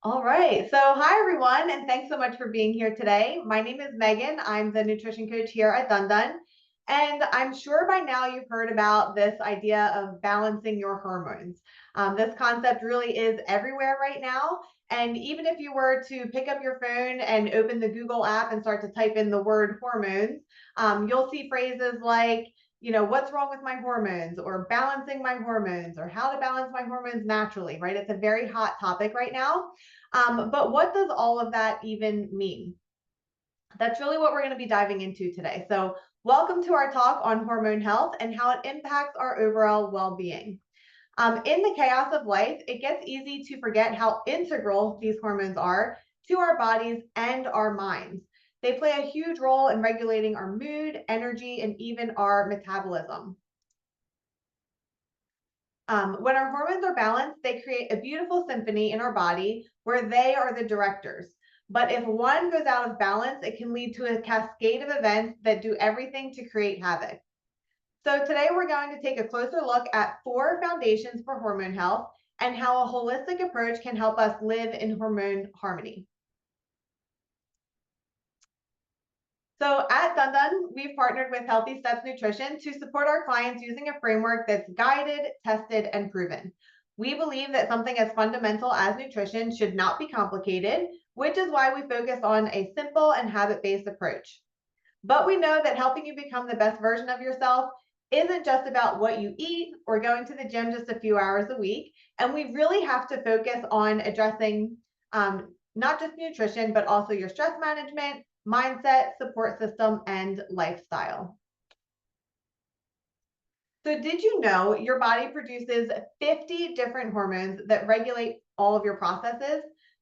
All right. So, hi, everyone, and thanks so much for being here today. My name is Megan. I'm the nutrition coach here at Dun Dun. And I'm sure by now you've heard about this idea of balancing your hormones. This concept really is everywhere right now. And even if you were to pick up your phone and open the Google app and start to type in the word hormones, you'll see phrases like, what's wrong with my hormones, or balancing my hormones, or how to balance my hormones naturally, right? It's a very hot topic right now. But what does all of that even mean? That's really what we're going to be diving into today. So, welcome to our talk on hormone health and how it impacts our overall well being. In the chaos of life, it gets easy to forget how integral these hormones are to our bodies and our minds. They play a huge role in regulating our mood, energy, and even our metabolism. When our hormones are balanced, they create a beautiful symphony in our body where they are the directors. But if one goes out of balance, it can lead to a cascade of events that do everything to create havoc. So today we're going to take a closer look at 4 foundations for hormone health and how a holistic approach can help us live in hormone harmony. So at Dun Dun, we've partnered with Healthy Steps Nutrition to support our clients using a framework that's guided, tested, and proven. We believe that something as fundamental as nutrition should not be complicated, which is why we focus on a simple and habit-based approach. But we know that helping you become the best version of yourself isn't just about what you eat or going to the gym just a few hours a week. And we really have to focus on addressing not just nutrition, but also your stress management, mindset, support system, and lifestyle. So, did you know your body produces 50 different hormones that regulate all of your processes?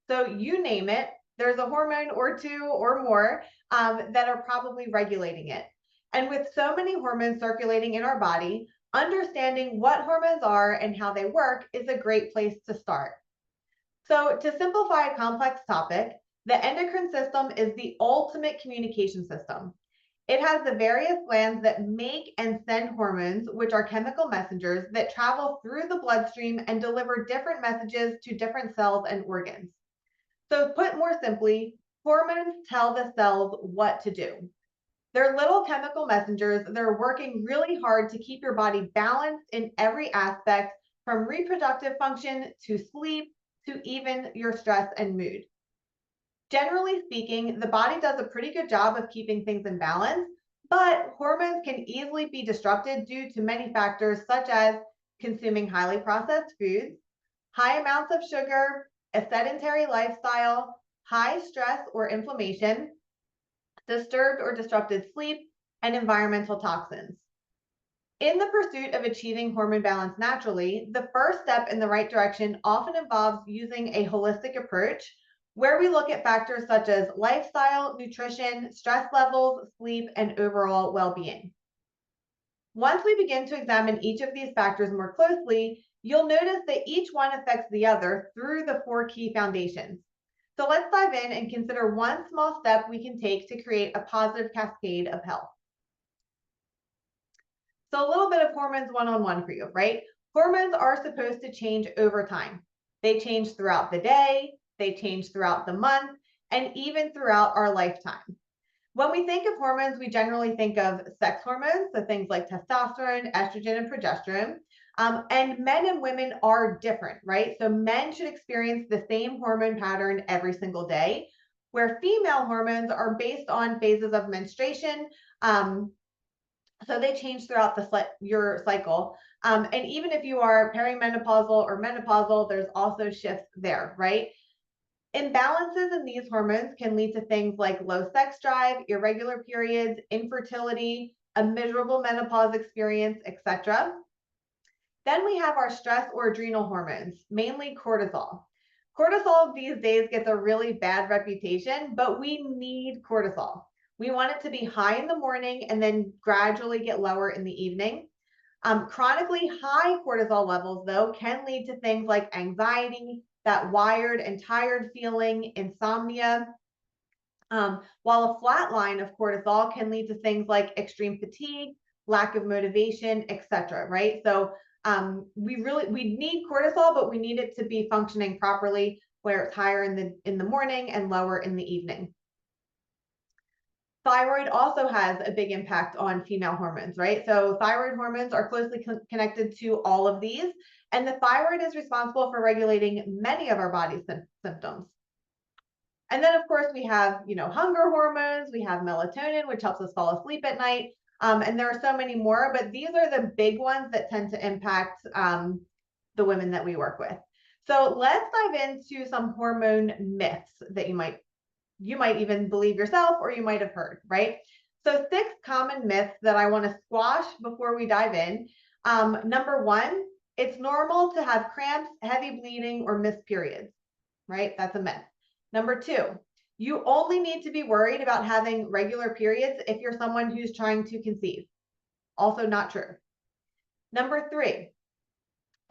So, you name it, there's a hormone or two or more that are probably regulating it. And with so many hormones circulating in our body, understanding what hormones are and how they work is a great place to start. So, to simplify a complex topic, the endocrine system is the ultimate communication system. It has the various glands that make and send hormones, which are chemical messengers that travel through the bloodstream and deliver different messages to different cells and organs. So, put more simply, hormones tell the cells what to do. They're little chemical messengers that are working really hard to keep your body balanced in every aspect, from reproductive function to sleep to even your stress and mood. Generally speaking, the body does a pretty good job of keeping things in balance, but hormones can easily be disrupted due to many factors such as consuming highly processed foods, high amounts of sugar, a sedentary lifestyle, high stress or inflammation, disturbed or disrupted sleep, and environmental toxins. In the pursuit of achieving hormone balance naturally, the first step in the right direction often involves using a holistic approach where we look at factors such as lifestyle, nutrition, stress levels, sleep, and overall well being. Once we begin to examine each of these factors more closely, you'll notice that each one affects the other through the 4 key foundations. So let's dive in and consider one small step we can take to create a positive cascade of health. So a little bit of hormones one-on-one for you, right? Hormones are supposed to change over time. They change throughout the day, they change throughout the month, and even throughout our lifetime. When we think of hormones, we generally think of sex hormones, so things like testosterone, estrogen, and progesterone. And men and women are different, right? So men should experience the same hormone pattern every single day, where female hormones are based on phases of menstruation, so they change throughout your cycle. And even if you are perimenopausal or menopausal, there's also shifts there, right? Imbalances in these hormones can lead to things like low sex drive, irregular periods, infertility, a miserable menopause experience, etc. Then we have our stress or adrenal hormones, mainly cortisol. Cortisol these days gets a really bad reputation, but we need cortisol. We want it to be high in the morning and then gradually get lower in the evening. Chronically high cortisol levels, though, can lead to things like anxiety, that wired and tired feeling, insomnia, while a flat line of cortisol can lead to things like extreme fatigue, lack of motivation, etc. Right? So we need cortisol, but we need it to be functioning properly where it's higher in the morning and lower in the evening. Thyroid also has a big impact on female hormones, right? So thyroid hormones are closely connected to all of these, and the thyroid is responsible for regulating many of our body's symptoms. And then, of course, we have, hunger hormones. We have melatonin, which helps us fall asleep at night. And there are so many more, but these are the big ones that tend to impact the women that we work with. So let's dive into some hormone myths that you might even believe yourself, or you might have heard, right? So 6 common myths that I want to squash before we dive in. Number 1, it's normal to have cramps, heavy bleeding, or missed periods, right? That's a myth. Number 2, you only need to be worried about having regular periods if you're someone who's trying to conceive. Also not true. Number 3,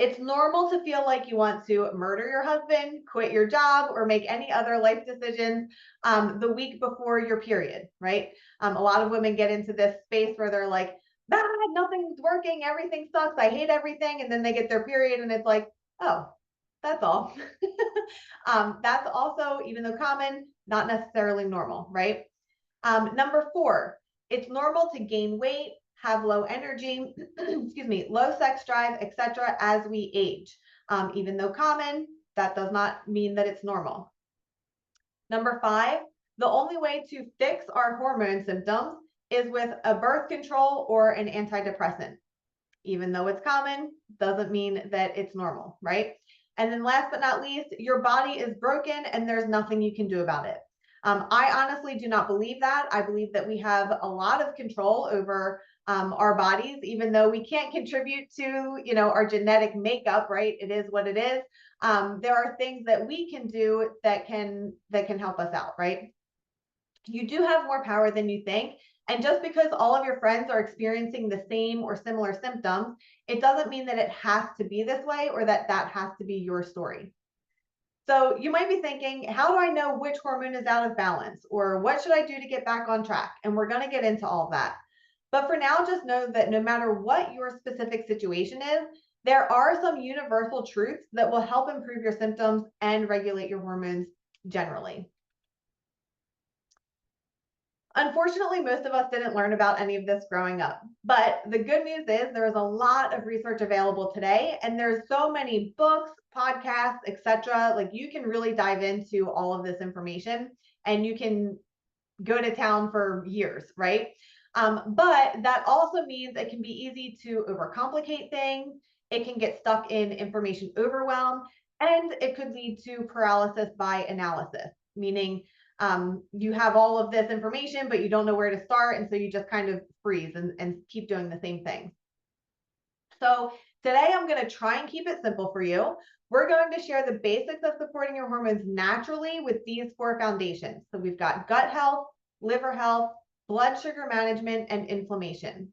it's normal to feel like you want to murder your husband, quit your job, or make any other life decisions the week before your period, right? A lot of women get into this space where they're like, nothing's working, everything sucks, I hate everything. And then they get their period and it's like, oh, that's all. That's also, even though common, not necessarily normal, right? Number 4, it's normal to gain weight, have low energy, excuse me, low sex drive, etc. as we age. Even though common, that does not mean that it's normal. Number 5, the only way to fix our hormone symptoms is with a birth control or an antidepressant. Even though it's common, doesn't mean that it's normal, right? And then last but not least, your body is broken and there's nothing you can do about it. I honestly do not believe that. I believe that we have a lot of control over our bodies, even though we can't contribute to, our genetic makeup, right? It is what it is. There are things that we can do that can help us out, right? You do have more power than you think. And just because all of your friends are experiencing the same or similar symptoms, it doesn't mean that it has to be this way or that has to be your story. So you might be thinking, how do I know which hormone is out of balance? Or what should I do to get back on track? And we're going to get into all of that. But for now, just know that no matter what your specific situation is, there are some universal truths that will help improve your symptoms and regulate your hormones generally. Unfortunately, most of us didn't learn about any of this growing up. But the good news is there is a lot of research available today, and there's so many books, podcasts, etc. Like you can really dive into all of this information and you can go to town for years, right? But that also means it can be easy to overcomplicate things. It can get stuck in information overwhelm, and it could lead to paralysis by analysis, meaning you have all of this information, but you don't know where to start. And so you just kind of freeze and keep doing the same thing. So today I'm going to try and keep it simple for you. We're going to share the basics of supporting your hormones naturally with these 4 foundations. So we've got gut health, liver health, blood sugar management, and inflammation.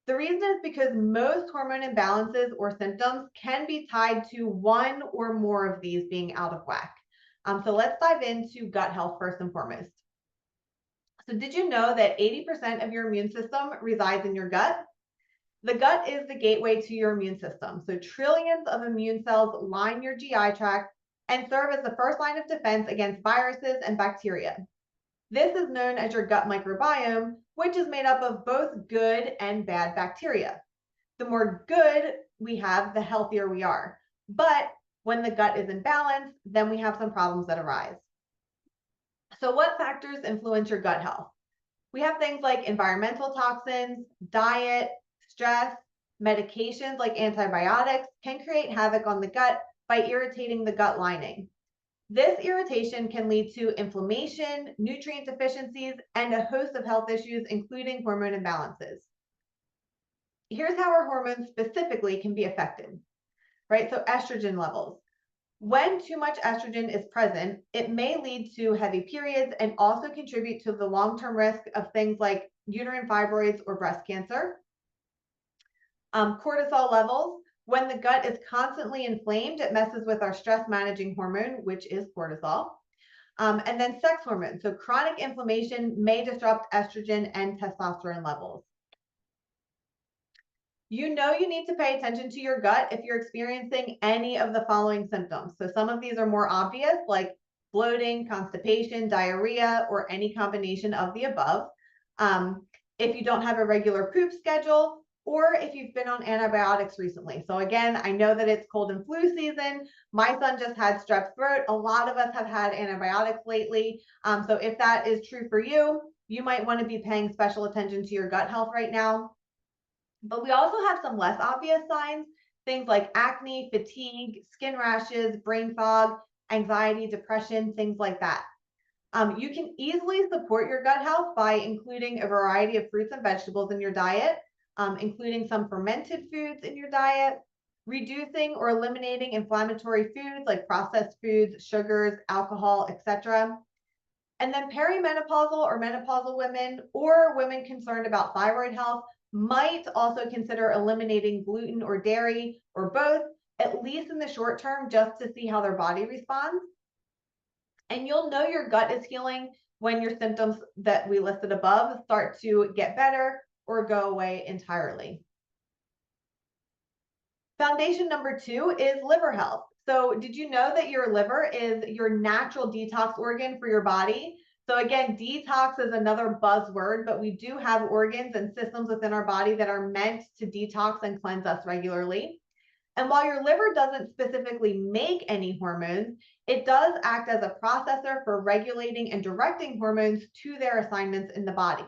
The reason is because most hormone imbalances or symptoms can be tied to one or more of these being out of whack. So let's dive into gut health first and foremost. So did you know that 80% of your immune system resides in your gut? The gut is the gateway to your immune system. So trillions of immune cells line your GI tract and serve as the first line of defense against viruses and bacteria. This is known as your gut microbiome, which is made up of both good and bad bacteria. The more good we have, the healthier we are. But when the gut is in balance, then we have some problems that arise. So what factors influence your gut health? We have things like environmental toxins, diet, stress, medications like antibiotics can create havoc on the gut by irritating the gut lining. This irritation can lead to inflammation, nutrient deficiencies, and a host of health issues, including hormone imbalances. Here's how our hormones specifically can be affected, right? So estrogen levels. When too much estrogen is present, it may lead to heavy periods and also contribute to the long-term risk of things like uterine fibroids or breast cancer. Cortisol levels. When the gut is constantly inflamed, it messes with our stress managing hormone, which is cortisol. And then sex hormones. So chronic inflammation may disrupt estrogen and testosterone levels. You know you need to pay attention to your gut if you're experiencing any of the following symptoms. So some of these are more obvious, like bloating, constipation, diarrhea, or any combination of the above. Um, if you don't have a regular poop schedule, or if you've been on antibiotics recently. So again, I know that it's cold and flu season. My son just had strep throat. A lot of us have had antibiotics lately. So if that is true for you, you might want to be paying special attention to your gut health right now. But we also have some less obvious signs, things like acne, fatigue, skin rashes, brain fog, anxiety, depression, things like that. You can easily support your gut health by including a variety of fruits and vegetables in your diet, including some fermented foods in your diet, reducing or eliminating inflammatory foods like processed foods, sugars, alcohol, etc. And then perimenopausal or menopausal women or women concerned about thyroid health might also consider eliminating gluten or dairy or both, at least in the short term, just to see how their body responds. And you'll know your gut is healing when your symptoms that we listed above start to get better or go away entirely. Foundation number 2 is liver health. So did you know that your liver is your natural detox organ for your body? So again, detox is another buzzword, but we do have organs and systems within our body that are meant to detox and cleanse us regularly. And while your liver doesn't specifically make any hormones, it does act as a processor for regulating and directing hormones to their assignments in the body.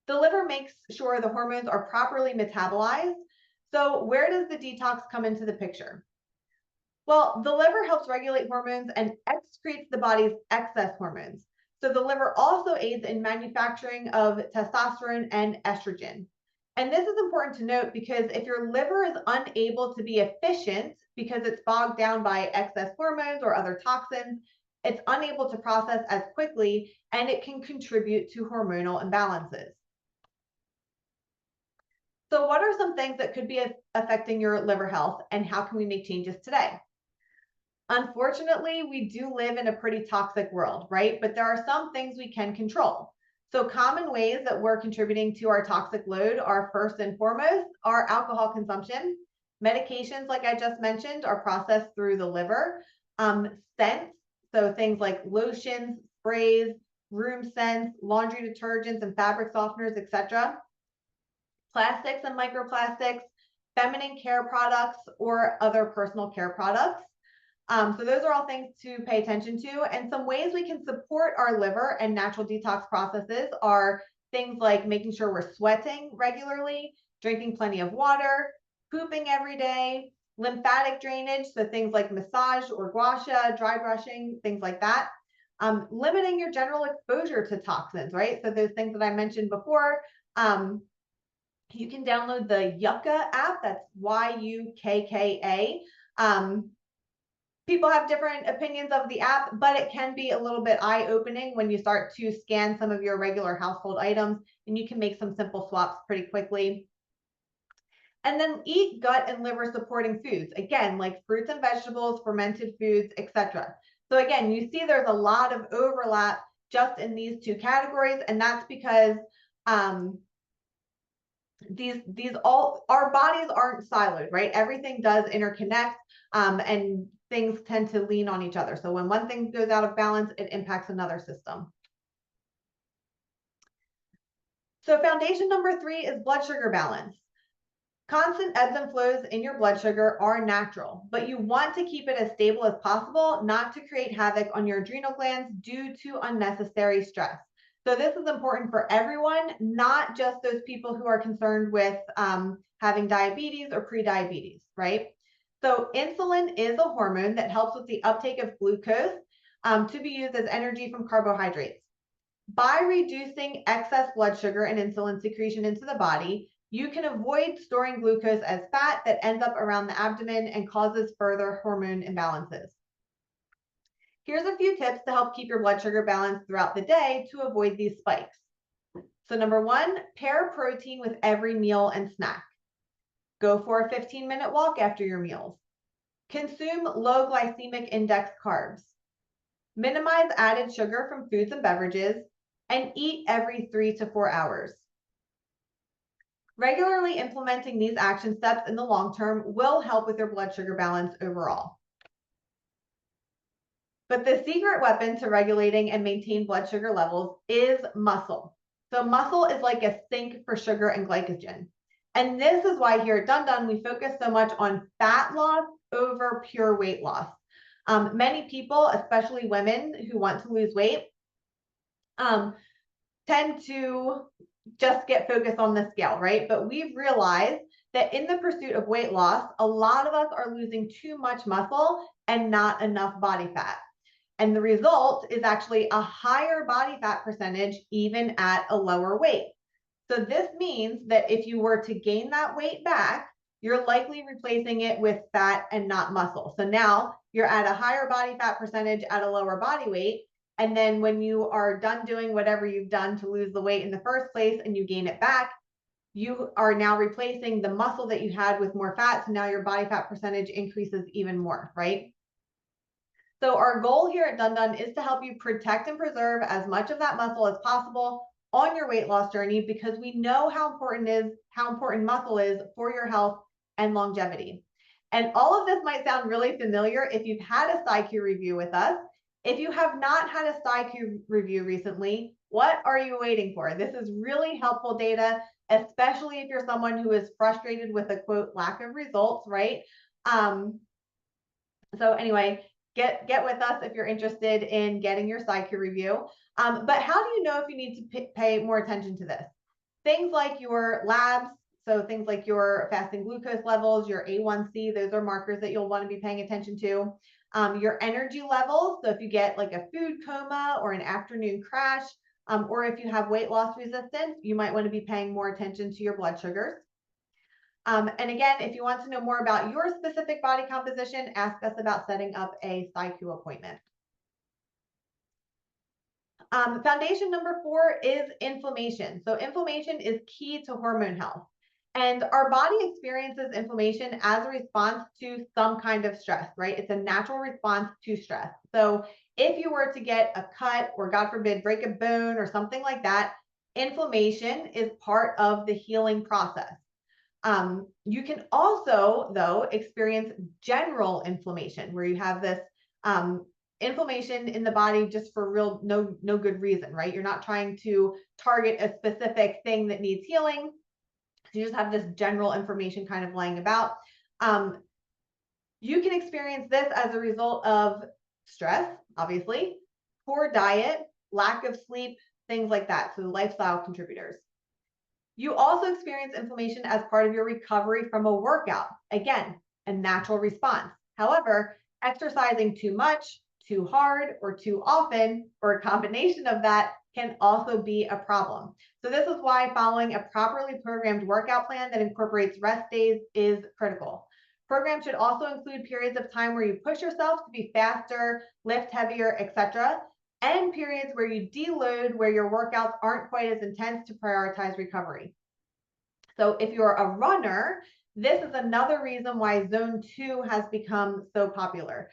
The liver makes sure the hormones are properly metabolized. So where does the detox come into the picture? Well, the liver helps regulate hormones and excretes the body's excess hormones. So the liver also aids in manufacturing of testosterone and estrogen. And this is important to note because if your liver is unable to be efficient because it's bogged down by excess hormones or other toxins, it's unable to process as quickly and it can contribute to hormonal imbalances. So what are some things that could be affecting your liver health and how can we make changes today? Unfortunately, we do live in a pretty toxic world, right? But there are some things we can control. So common ways that we're contributing to our toxic load are first and foremost our alcohol consumption. Medications, like I just mentioned, are processed through the liver. Scents, so things like lotions, sprays, room scents, laundry detergents and fabric softeners, etc. Plastics and microplastics, feminine care products, or other personal care products. So those are all things to pay attention to. And some ways we can support our liver and natural detox processes are things like making sure we're sweating regularly, drinking plenty of water, pooping every day, lymphatic drainage, so things like massage or gua sha, dry brushing, things like that. Limiting your general exposure to toxins, right? So those things that I mentioned before. You can download the Yucca app. That's Yukka. People have different opinions of the app, but it can be a little bit eye-opening when you start to scan some of your regular household items, and you can make some simple swaps pretty quickly. And then eat gut and liver supporting foods, again, like fruits and vegetables, fermented foods, etc. So again, you see there's a lot of overlap just in these two categories, and that's because these all our bodies aren't siloed, right? Everything does interconnect, and things tend to lean on each other. So when one thing goes out of balance, it impacts another system. So foundation number 3 is blood sugar balance. Constant ebbs and flows in your blood sugar are natural, but you want to keep it as stable as possible, not to create havoc on your adrenal glands due to unnecessary stress. So this is important for everyone, not just those people who are concerned with having diabetes or prediabetes, right? So insulin is a hormone that helps with the uptake of glucose to be used as energy from carbohydrates. By reducing excess blood sugar and insulin secretion into the body, you can avoid storing glucose as fat that ends up around the abdomen and causes further hormone imbalances. Here's a few tips to help keep your blood sugar balanced throughout the day to avoid these spikes. So number 1, pair protein with every meal and snack. Go for a 15-minute walk after your meals. Consume low glycemic index carbs. Minimize added sugar from foods and beverages, and eat every 3 to 4 hours. Regularly implementing these action steps in the long term will help with your blood sugar balance overall. But the secret weapon to regulating and maintain blood sugar levels is muscle. So muscle is like a sink for sugar and glycogen. And this is why here at Dun Dun, we focus so much on fat loss over pure weight loss. Many people, especially women who want to lose weight, tend to just get focused on the scale, right? But we've realized that in the pursuit of weight loss, a lot of us are losing too much muscle and not enough body fat. And the result is actually a higher body fat percentage, even at a lower weight. So this means that if you were to gain that weight back, you're likely replacing it with fat and not muscle. So now you're at a higher body fat percentage at a lower body weight. And then when you are done doing whatever you've done to lose the weight in the first place and you gain it back, you are now replacing the muscle that you had with more fat. So now your body fat percentage increases even more, right? So our goal here at Dun Dun is to help you protect and preserve as much of that muscle as possible on your weight loss journey, because we know how important muscle is for your health and longevity. And all of this might sound really familiar if you've had a PsyQ review with us. If you have not had a PsyQ review recently, what are you waiting for? This is really helpful data, especially if you're someone who is frustrated with a quote lack of results, right? So anyway, get with us if you're interested in getting your PsyQ review. But how do you know if you need to pay more attention to this? Things like your labs, so things like your fasting glucose levels, your A1C, those are markers that you'll want to be paying attention to. Your energy levels, so if you get like a food coma or an afternoon crash, or if you have weight loss resistance, you might want to be paying more attention to your blood sugars. And again, if you want to know more about your specific body composition, ask us about setting up a PsyQ appointment. Foundation number 4 is inflammation. So inflammation is key to hormone health. And our body experiences inflammation as a response to some kind of stress, right? It's a natural response to stress. So if you were to get a cut or, God forbid, break a bone or something like that, inflammation is part of the healing process. You can also, though, experience general inflammation, where you have this inflammation in the body just for real no good reason, right? You're not trying to target a specific thing that needs healing. You just have this general inflammation kind of laying about. You can experience this as a result of stress, obviously, poor diet, lack of sleep, things like that. So lifestyle contributors. You also experience inflammation as part of your recovery from a workout. Again, a natural response. However, exercising too much, too hard, or too often, or a combination of that, can also be a problem. So this is why following a properly programmed workout plan that incorporates rest days is critical. Programs should also include periods of time where you push yourself to be faster, lift heavier, etc., and periods where you deload, where your workouts aren't quite as intense, to prioritize recovery. So if you're a runner, this is another reason why Zone 2 has become so popular.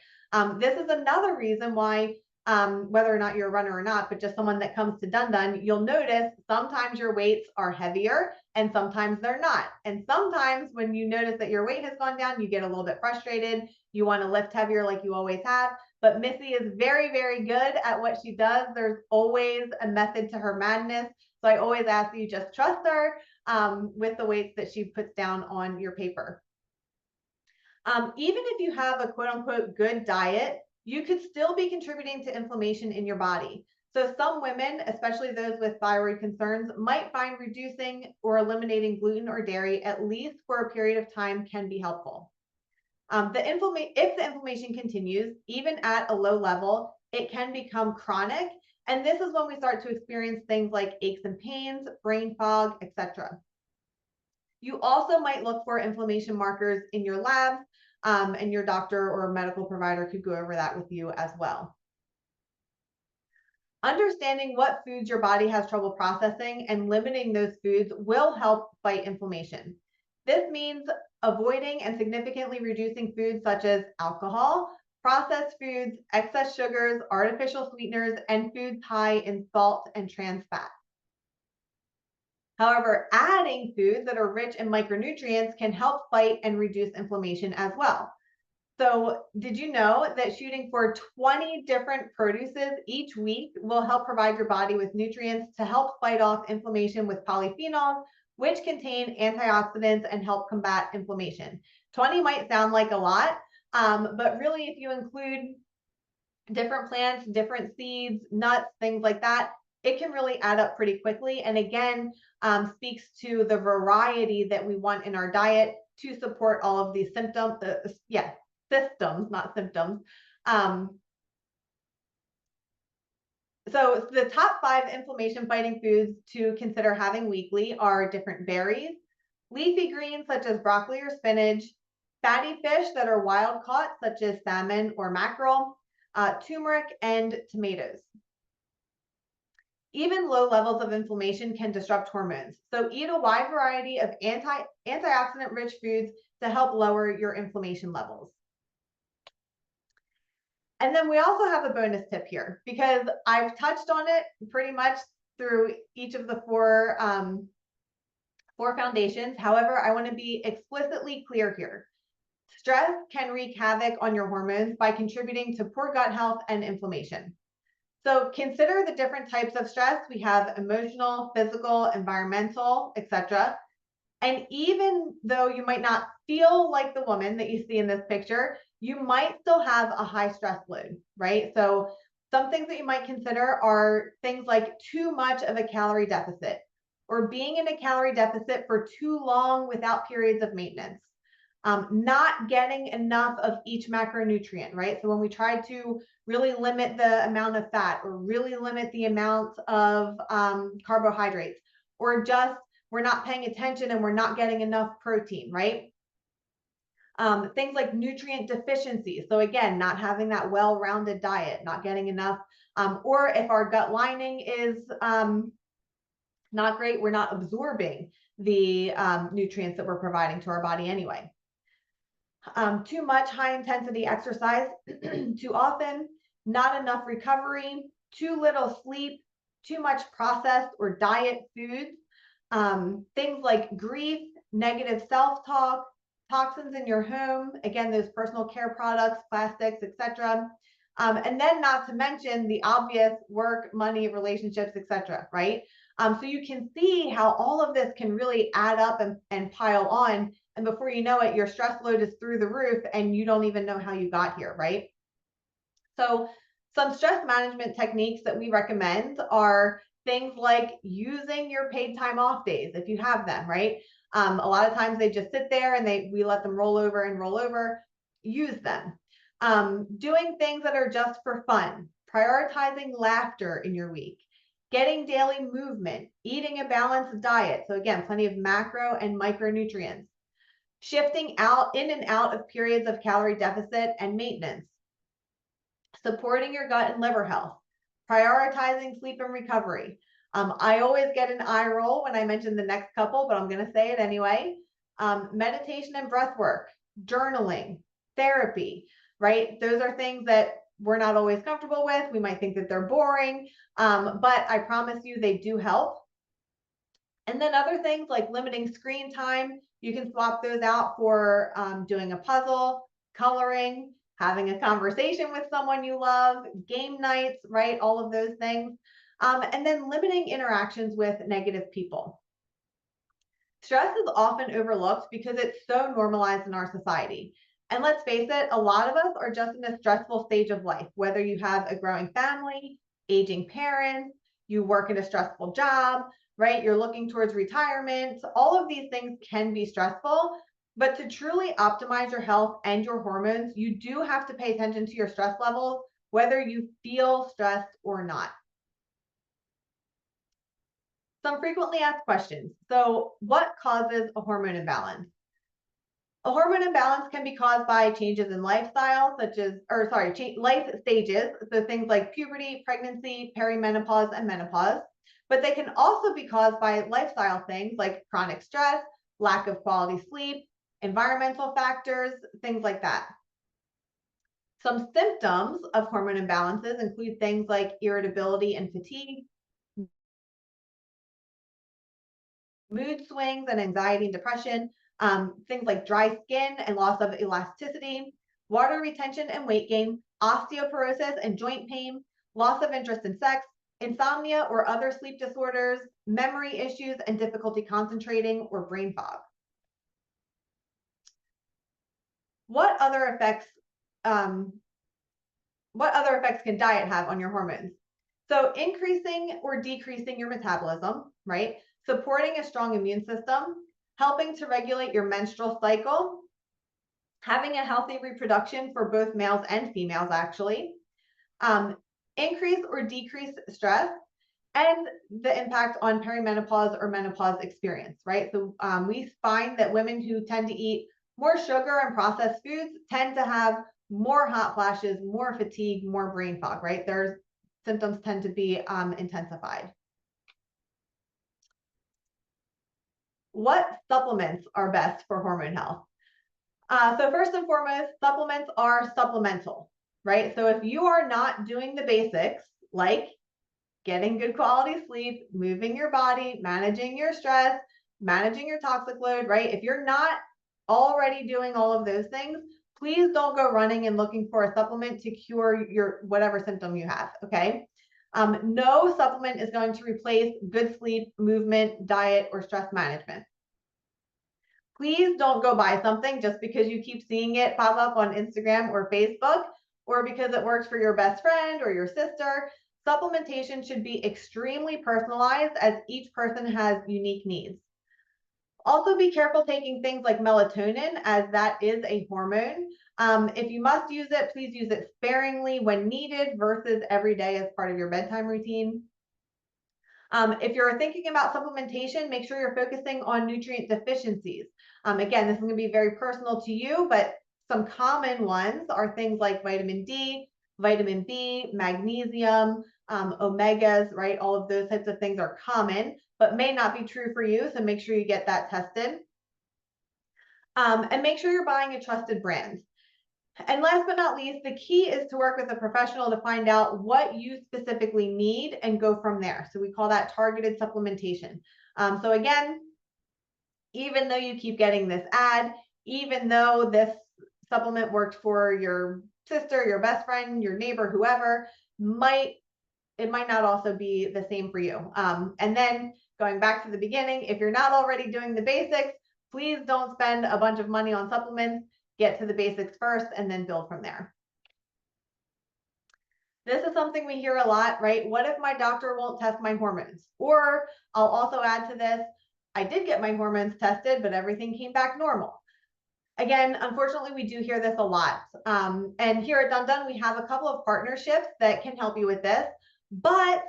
This is another reason why, whether or not you're a runner or not, but just someone that comes to Dun Dun, you'll notice sometimes your weights are heavier and sometimes they're not. And sometimes when you notice that your weight has gone down, you get a little bit frustrated. You want to lift heavier like you always have. But Missy is very, very good at what she does. There's always a method to her madness. So I always ask you just trust her with the weights that she puts down on your paper. Even if you have a quote unquote good diet, you could still be contributing to inflammation in your body. So some women, especially those with thyroid concerns, might find reducing or eliminating gluten or dairy, at least for a period of time, can be helpful. If the inflammation continues, even at a low level, it can become chronic. And this is when we start to experience things like aches and pains, brain fog, etc. You also might look for inflammation markers in your labs, and your doctor or medical provider could go over that with you as well. Understanding what foods your body has trouble processing and limiting those foods will help fight inflammation. This means avoiding and significantly reducing foods such as alcohol, processed foods, excess sugars, artificial sweeteners, and foods high in salt and trans fat. However, adding foods that are rich in micronutrients can help fight and reduce inflammation as well. So, did you know that shooting for 20 different produces each week will help provide your body with nutrients to help fight off inflammation with polyphenols, which contain antioxidants and help combat inflammation? 20 might sound like a lot, but really, if you include different plants, different seeds, nuts, things like that, it can really add up pretty quickly. And again, speaks to the variety that we want in our diet to support all of these symptoms. Systems, not symptoms. So the top 5 inflammation fighting foods to consider having weekly are different berries, leafy greens such as broccoli or spinach, fatty fish that are wild caught such as salmon or mackerel, turmeric, and tomatoes. Even low levels of inflammation can disrupt hormones. So eat a wide variety of antioxidant rich foods to help lower your inflammation levels. And then we also have a bonus tip here because I've touched on it pretty much through each of the four foundations. However, I want to be explicitly clear here. Stress can wreak havoc on your hormones by contributing to poor gut health and inflammation. So consider the different types of stress. We have emotional, physical, environmental, etc. And even though you might not feel like the woman that you see in this picture, you might still have a high stress load, right? So some things that you might consider are things like too much of a calorie deficit or being in a calorie deficit for too long without periods of maintenance. Not getting enough of each macronutrient, right? So when we try to really limit the amount of fat or really limit the amount of carbohydrates, or just we're not paying attention and we're not getting enough protein, right? Things like nutrient deficiency. So again, not having that well-rounded diet, not getting enough, or if our gut lining is not great, we're not absorbing the nutrients that we're providing to our body anyway. Too much high intensity exercise, too often, not enough recovery, too little sleep, too much processed or diet foods, things like grief, negative self-talk, toxins in your home, again, those personal care products, plastics, etc. And then not to mention the obvious work, money, relationships, etc. Right? So you can see how all of this can really add up and pile on. And before you know it, your stress load is through the roof and you don't even know how you got here, right? So some stress management techniques that we recommend are things like using your paid time off days if you have them, right? A lot of times they just sit there and we let them roll over and roll over. Use them. Doing things that are just for fun, prioritizing laughter in your week, getting daily movement, eating a balanced diet. So again, plenty of macro and micronutrients, shifting out in and out of periods of calorie deficit and maintenance, supporting your gut and liver health, prioritizing sleep and recovery. I always get an eye roll when I mention the next couple, but I'm going to say it anyway. Meditation and breath work, journaling, therapy, right? Those are things that we're not always comfortable with. We might think that they're boring, but I promise you they do help. And then other things like limiting screen time, you can swap those out for doing a puzzle, coloring, having a conversation with someone you love, game nights, right? All of those things. And then limiting interactions with negative people. Stress is often overlooked because it's so normalized in our society. And let's face it, a lot of us are just in a stressful stage of life, whether you have a growing family, aging parents, you work in a stressful job, right? You're looking towards retirement. All of these things can be stressful, but to truly optimize your health and your hormones, you do have to pay attention to your stress levels, whether you feel stressed or not. Some frequently asked questions. So what causes a hormone imbalance? A hormone imbalance can be caused by changes in lifestyle, life stages, so things like puberty, pregnancy, perimenopause, and menopause. But they can also be caused by lifestyle things like chronic stress, lack of quality sleep, environmental factors, things like that. Some symptoms of hormone imbalances include things like irritability and fatigue, mood swings and anxiety and depression, things like dry skin and loss of elasticity, water retention and weight gain, osteoporosis and joint pain, loss of interest in sex, insomnia or other sleep disorders, memory issues and difficulty concentrating, or brain fog. What other effects um, can diet have on your hormones? So increasing or decreasing your metabolism, right? Supporting a strong immune system, helping to regulate your menstrual cycle, having a healthy reproduction for both males and females, actually, um, increase or decrease stress, and the impact on perimenopause or menopause experience, right? So we find that women who tend to eat more sugar and processed foods tend to have more hot flashes, more fatigue, more brain fog, right? Their symptoms tend to be intensified. What supplements are best for hormone health? So first and foremost, supplements are supplemental, right? So if you are not doing the basics, like getting good quality sleep, moving your body, managing your stress, managing your toxic load, right? If you're not already doing all of those things, please don't go running and looking for a supplement to cure your whatever symptom you have, okay? No supplement is going to replace good sleep, movement, diet, or stress management. Please don't go buy something just because you keep seeing it pop up on Instagram or Facebook, or because it works for your best friend or your sister. Supplementation should be extremely personalized, as each person has unique needs. Also, be careful taking things like melatonin, as that is a hormone. If you must use it, please use it sparingly when needed versus every day as part of your bedtime routine. If you're thinking about supplementation, make sure you're focusing on nutrient deficiencies. Again, this is going to be very personal to you, but some common ones are things like vitamin D, vitamin B, magnesium, omegas, right? All of those types of things are common, but may not be true for you. So make sure you get that tested. And make sure you're buying a trusted brand. And last but not least, the key is to work with a professional to find out what you specifically need and go from there. So we call that targeted supplementation. So again, even though you keep getting this ad, even though this supplement worked for your sister, your best friend, your neighbor, whoever, it might not also be the same for you. And then going back to the beginning, if you're not already doing the basics, please don't spend a bunch of money on supplements. Get to the basics first and then build from there. This is something we hear a lot, right? What if my doctor won't test my hormones? Or I'll also add to this, I did get my hormones tested, but everything came back normal. Again, unfortunately, we do hear this a lot. And here at Dun Dun, we have a couple of partnerships that can help you with this. But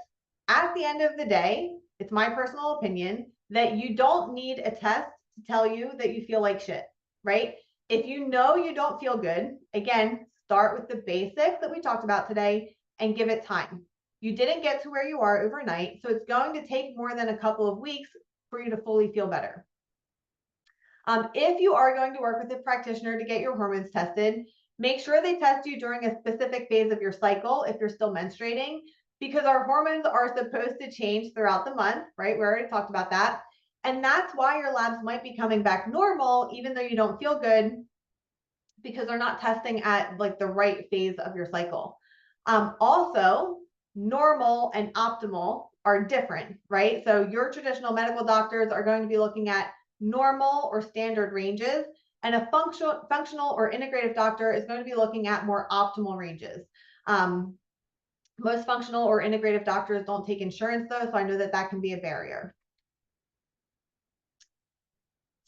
at the end of the day, it's my personal opinion that you don't need a test to tell you that you feel like shit, right? If you know you don't feel good, again, start with the basics that we talked about today and give it time. You didn't get to where you are overnight, so it's going to take more than a couple of weeks for you to fully feel better. If you are going to work with a practitioner to get your hormones tested, make sure they test you during a specific phase of your cycle if you're still menstruating, because our hormones are supposed to change throughout the month, right? We already talked about that. And that's why your labs might be coming back normal, even though you don't feel good, because they're not testing at like the right phase of your cycle. Also, normal and optimal are different, right? So your traditional medical doctors are going to be looking at normal or standard ranges, and a functional or integrative doctor is going to be looking at more optimal ranges. Most functional or integrative doctors don't take insurance though, so I know that that can be a barrier.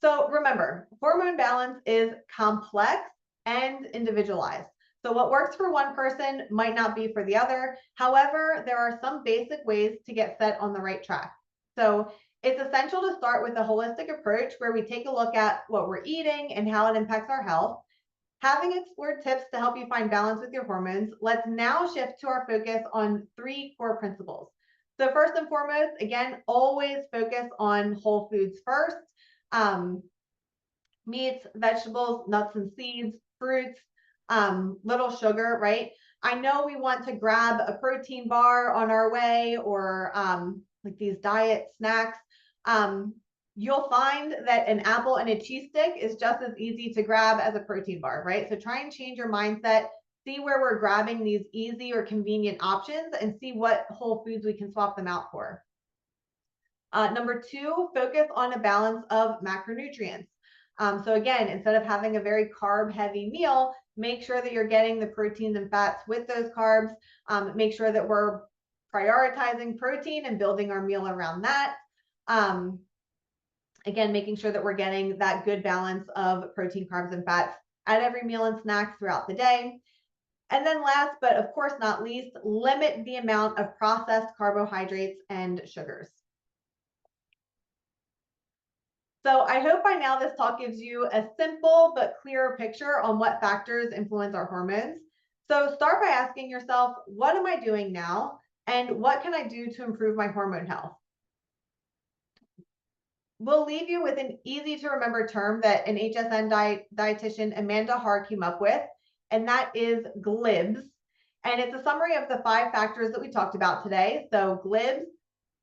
So remember, hormone balance is complex and individualized. So what works for one person might not be for the other. However, there are some basic ways to get set on the right track. So it's essential to start with a holistic approach where we take a look at what we're eating and how it impacts our health. Having explored tips to help you find balance with your hormones, let's now shift to our focus on 3 core principles. So first and foremost, again, always focus on whole foods first. Meats, vegetables, nuts and seeds, fruits, little sugar, right? I know we want to grab a protein bar on our way, or like these diet snacks. you'll find that an apple and a cheese stick is just as easy to grab as a protein bar, right? So try and change your mindset, see where we're grabbing these easy or convenient options, and see what whole foods we can swap them out for. Number two, focus on a balance of macronutrients. So again, instead of having a very carb heavy meal, make sure that you're getting the proteins and fats with those carbs. Make sure that we're prioritizing protein and building our meal around that. Again, making sure that we're getting that good balance of protein, carbs, and fats at every meal and snack throughout the day. And then last, but of course not least, limit the amount of processed carbohydrates and sugars. So I hope by now this talk gives you a simple but clearer picture on what factors influence our hormones. So start by asking yourself, what am I doing now? And what can I do to improve my hormone health? We'll leave you with an easy to remember term that an HSN dietitian, Amanda Haar, came up with, and that is GLIBS. And it's a summary of the 5 factors that we talked about today. So GLIBS: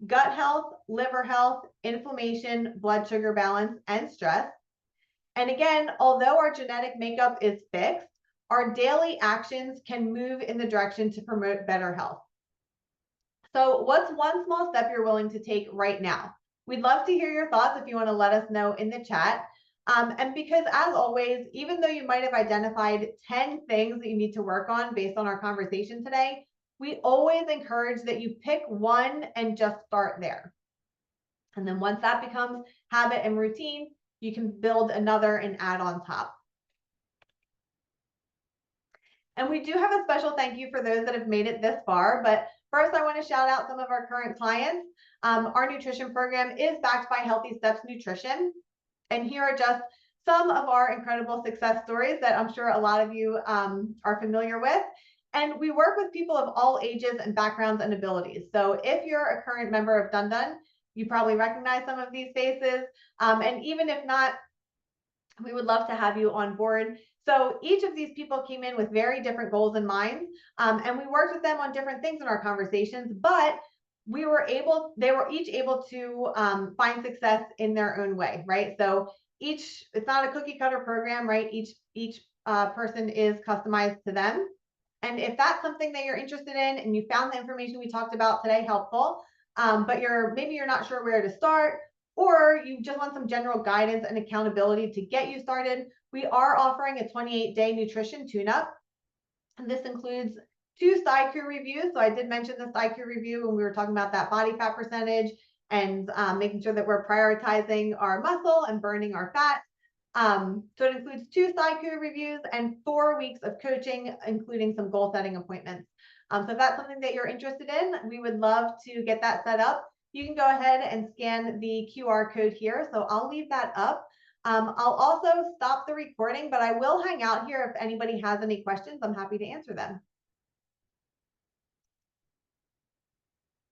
gut health, liver health, inflammation, blood sugar balance, and stress. And again, although our genetic makeup is fixed, our daily actions can move in the direction to promote better health. So what's one small step you're willing to take right now? We'd love to hear your thoughts if you want to let us know in the chat. And because as always, even though you might have identified 10 things that you need to work on based on our conversation today, we always encourage that you pick one and just start there. And then once that becomes habit and routine, you can build another and add on top. And we do have a special thank you for those that have made it this far. But first, I want to shout out some of our current clients. Our nutrition program is backed by Healthy Steps Nutrition. And here are just some of our incredible success stories that I'm sure a lot of you are familiar with. And we work with people of all ages and backgrounds and abilities. So if you're a current member of Dun Dun, you probably recognize some of these faces. And even if not, we would love to have you on board. So each of these people came in with very different goals in mind, and we worked with them on different things in our conversations, but they were each able to find success in their own way, right? So it's not a cookie cutter program, right? Each person is customized to them. And if that's something that you're interested in and you found the information we talked about today helpful, but maybe you're not sure where to start, or you just want some general guidance and accountability to get you started, we are offering a 28-day nutrition tune-up. And this includes 2 SciQ reviews. So I did mention the SciQ review when we were talking about that body fat percentage and making sure that we're prioritizing our muscle and burning our fat. So it includes 2 SciQ reviews and 4 weeks of coaching, including some goal setting appointments. So if that's something that you're interested in, we would love to get that set up. You can go ahead and scan the QR code here. So I'll leave that up. I'll also stop the recording, but I will hang out here if anybody has any questions. I'm happy to answer them.